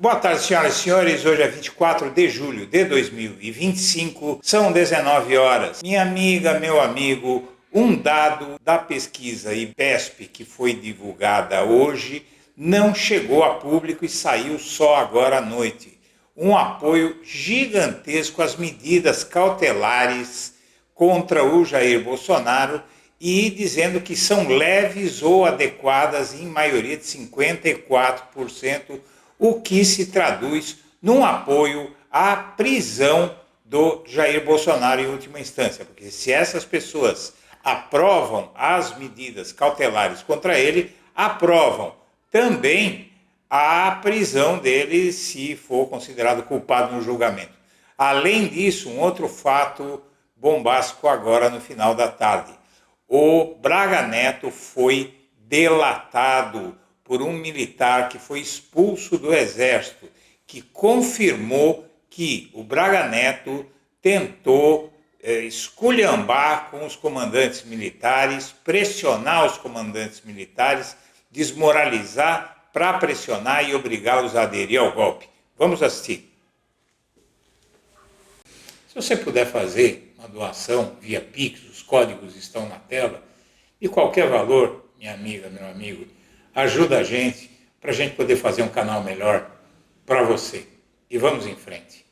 Boa tarde, senhoras e senhores. Hoje é 24 de julho de 2025, são 19 horas. Minha amiga, meu amigo, um dado da pesquisa IPESP que foi divulgada hoje não chegou a público e saiu só agora à noite. Um apoio gigantesco às medidas cautelares contra o Jair Bolsonaro e dizendo que são leves ou adequadas em maioria de 54%, o que se traduz num apoio à prisão do Jair Bolsonaro em última instância, porque se essas pessoas aprovam as medidas cautelares contra ele, aprovam também a prisão dele se for considerado culpado no julgamento. Além disso, um outro fato bombástico agora no final da tarde. O Braga Neto foi delatado por um militar que foi expulso do Exército, que confirmou que o Braga Neto tentou esculhambar com os comandantes militares, pressionar os comandantes militares, desmoralizar para pressionar e obrigá-los a aderir ao golpe. Vamos assistir. Se você puder fazer uma doação via Pix, os códigos estão na tela, de qualquer valor, minha amiga, meu amigo, ajuda a gente para a gente poder fazer um canal melhor para você. E vamos em frente.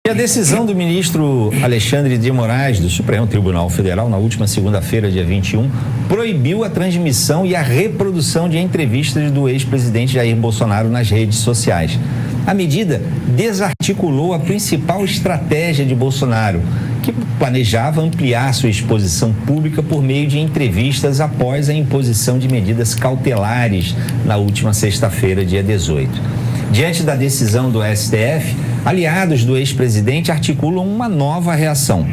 E a decisão do ministro Alexandre de Moraes, do Supremo Tribunal Federal, na última segunda-feira, dia 21, proibiu a transmissão e a reprodução de entrevistas do ex-presidente Jair Bolsonaro nas redes sociais. A medida desarticulou a principal estratégia de Bolsonaro, que planejava ampliar sua exposição pública por meio de entrevistas após a imposição de medidas cautelares na última sexta-feira, dia 18. Diante da decisão do STF, aliados do ex-presidente articulam uma nova reação.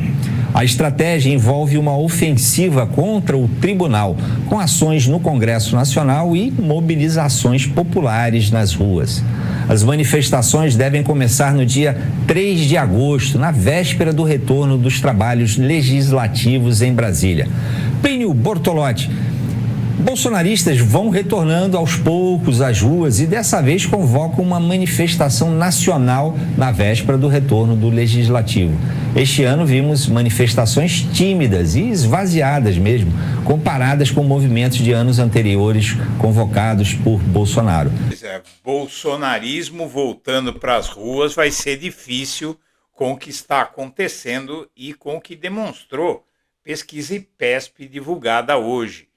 A estratégia envolve uma ofensiva contra o tribunal, com ações no Congresso Nacional e mobilizações populares nas ruas. As manifestações devem começar no dia 3 de agosto, na véspera do retorno dos trabalhos legislativos em Brasília. Plínio Bortolotti. Bolsonaristas vão retornando aos poucos às ruas e dessa vez convocam uma manifestação nacional na véspera do retorno do Legislativo. Este ano vimos manifestações tímidas e esvaziadas mesmo, comparadas com movimentos de anos anteriores convocados por Bolsonaro. Bolsonarismo voltando para as ruas vai ser difícil com o que está acontecendo e com o que demonstrou pesquisa IPESP divulgada hoje.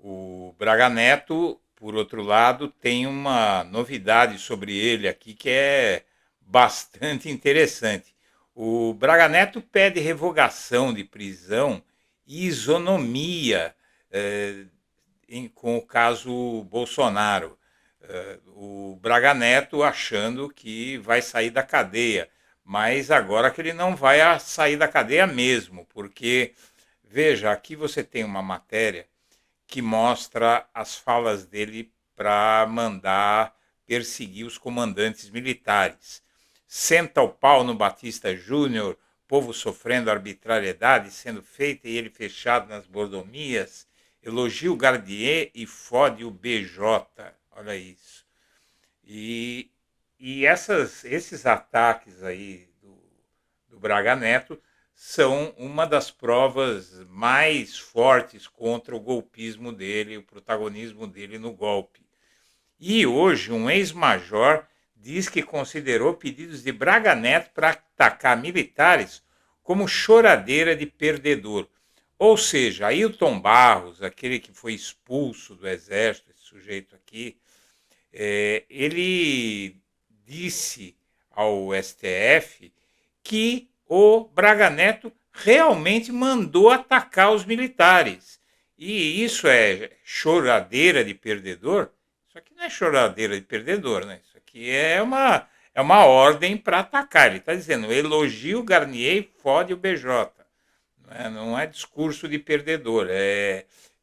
O Braga Neto, por outro lado, tem uma novidade sobre ele aqui que é bastante interessante. O Braga Neto pede revogação de prisão e isonomia com o caso Bolsonaro. O Braga Neto achando que vai sair da cadeia, mas agora que ele não vai sair da cadeia mesmo, porque, veja, aqui você tem uma matéria que mostra as falas dele para mandar perseguir os comandantes militares. Senta o pau no Batista Júnior, povo sofrendo arbitrariedade sendo feita e ele fechado nas mordomias. Elogia o Garnier e fode o BJ. Olha isso. E esses ataques aí do Braga Neto são uma das provas mais fortes contra o golpismo dele, o protagonismo dele no golpe. E hoje um ex-major diz que considerou pedidos de Braga Neto para atacar militares como choradeira de perdedor. Ou seja, Ailton Barros, aquele que foi expulso do Exército, esse sujeito aqui, ele disse ao STF que o Braga Neto realmente mandou atacar os militares. E isso é choradeira de perdedor? Isso aqui não é choradeira de perdedor, né? Isso aqui é uma ordem para atacar. Ele está dizendo, elogia o Garnier e fode o BJ. Não é discurso de perdedor.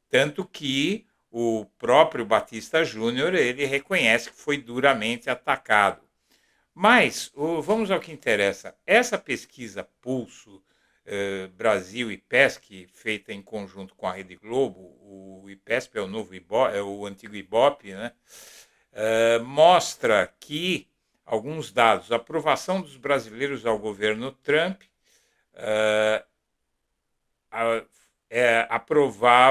Tanto que o próprio Batista Júnior, ele reconhece que foi duramente atacado. Mas, vamos ao que interessa. Essa pesquisa Pulso Brasil IPESP, feita em conjunto com a Rede Globo. O IPESP é o novo Ibope, é o antigo Ibope, né? Mostra que alguns dados: a aprovação dos brasileiros ao governo Trump aprova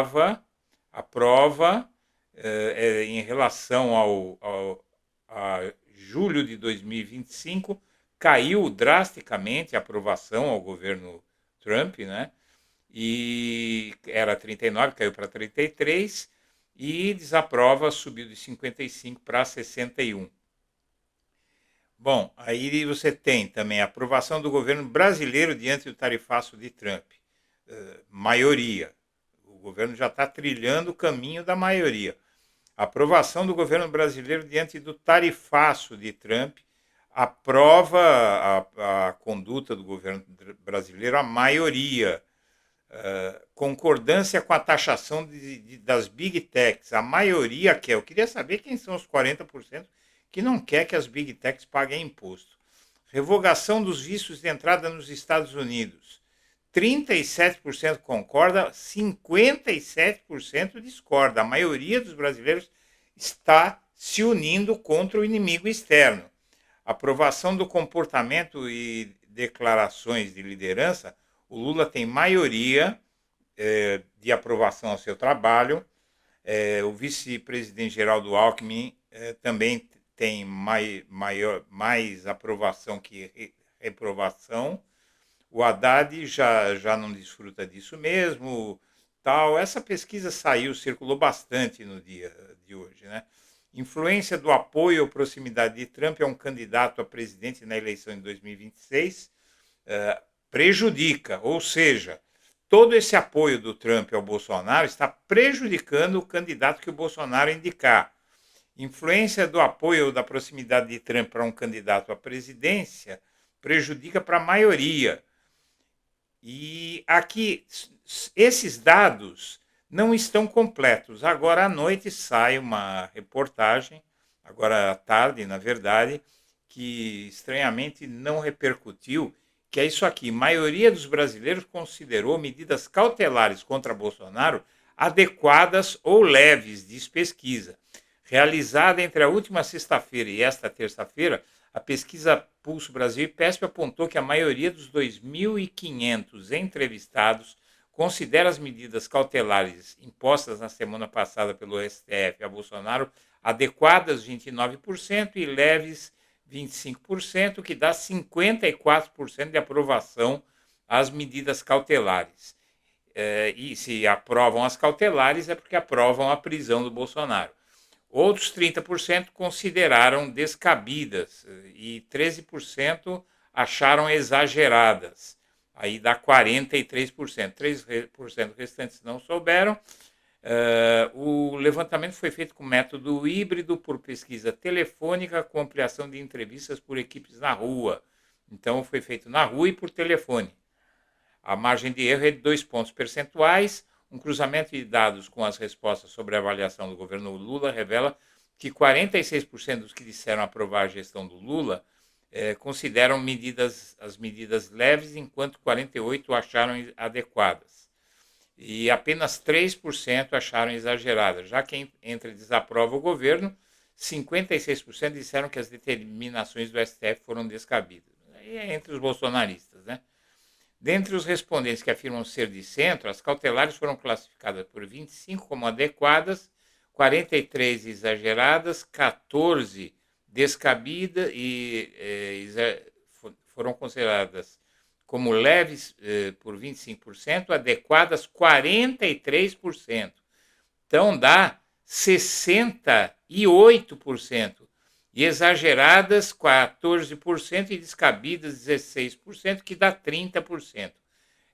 em relação a julho de 2025, caiu drasticamente a aprovação ao governo Trump, né? E era 39, caiu para 33, e desaprova subiu de 55 para 61. Bom, aí você tem também a aprovação do governo brasileiro diante do tarifaço de Trump. Maioria. O governo já está trilhando o caminho da maioria. A aprovação do governo brasileiro diante do tarifaço de Trump aprova a conduta do governo brasileiro, a maioria. Concordância com a taxação das Big Techs, a maioria quer. Eu queria saber quem são os 40% que não quer que as Big Techs paguem imposto. Revogação dos vistos de entrada nos Estados Unidos. 37% concorda, 57% discorda. A maioria dos brasileiros está se unindo contra o inimigo externo. Aprovação do comportamento e declarações de liderança. O Lula tem maioria de aprovação ao seu trabalho. O vice-presidente Geraldo Alckmin também tem mais aprovação que reprovação. O Haddad já não desfruta disso mesmo. Tal. Essa pesquisa circulou bastante no dia de hoje, né? Influência do apoio ou proximidade de Trump a um candidato a presidente na eleição de 2026 prejudica, ou seja, todo esse apoio do Trump ao Bolsonaro está prejudicando o candidato que o Bolsonaro indicar. Influência do apoio ou da proximidade de Trump para um candidato à presidência prejudica para a maioria. E aqui, esses dados não estão completos. Agora à noite sai uma reportagem, agora à tarde, na verdade, que estranhamente não repercutiu, que é isso aqui: a maioria dos brasileiros considerou medidas cautelares contra Bolsonaro adequadas ou leves, diz pesquisa. Realizada entre a última sexta-feira e esta terça-feira, a pesquisa Pulso Brasil IPESP apontou que a maioria dos 2.500 entrevistados considera as medidas cautelares impostas na semana passada pelo STF a Bolsonaro adequadas, 29%, e leves, 25%, que dá 54% de aprovação às medidas cautelares. E se aprovam as cautelares é porque aprovam a prisão do Bolsonaro. Outros 30% consideraram descabidas e 13% acharam exageradas. Aí dá 43%. 3% restantes não souberam. O levantamento foi feito com método híbrido por pesquisa telefônica com ampliação de entrevistas por equipes na rua. Então foi feito na rua e por telefone. A margem de erro é de 2 pontos percentuais. Um cruzamento de dados com as respostas sobre a avaliação do governo Lula revela que 46% dos que disseram aprovar a gestão do Lula consideram as medidas leves, enquanto 48% acharam adequadas. E apenas 3% acharam exageradas. Já quem desaprova o governo, 56% disseram que as determinações do STF foram descabidas. E é entre os bolsonaristas, né? Dentre os respondentes que afirmam ser de centro, as cautelares foram classificadas por 25 como adequadas, 43 exageradas, 14 descabidas e foram consideradas como leves por 25%, adequadas 43%. Então dá 68%. E exageradas 14% e descabidas 16%, que dá 30%.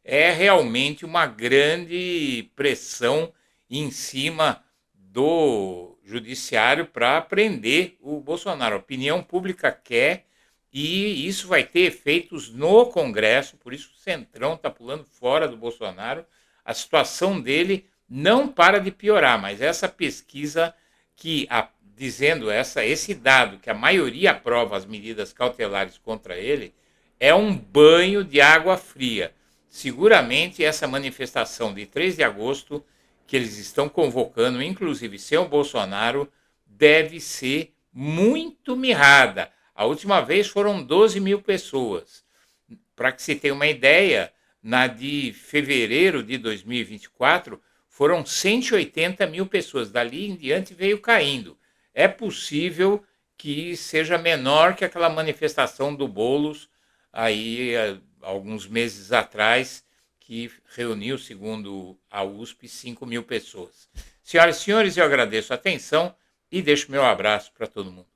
É realmente uma grande pressão em cima do judiciário para prender o Bolsonaro. A opinião pública quer, e isso vai ter efeitos no Congresso, por isso o Centrão está pulando fora do Bolsonaro. A situação dele não para de piorar, mas essa pesquisa dizendo esse dado, que a maioria aprova as medidas cautelares contra ele, é um banho de água fria. seguramente essa manifestação de 3 de agosto, que eles estão convocando, inclusive sem o Bolsonaro, deve ser muito mirrada. A última vez foram 12 mil pessoas. Para que se tenha uma ideia, na de fevereiro de 2024, foram 180 mil pessoas. Dali em diante veio caindo. É possível que seja menor que aquela manifestação do Boulos, aí, alguns meses atrás, que reuniu, segundo a USP, 5 mil pessoas. Senhoras e senhores, eu agradeço a atenção e deixo meu abraço para todo mundo.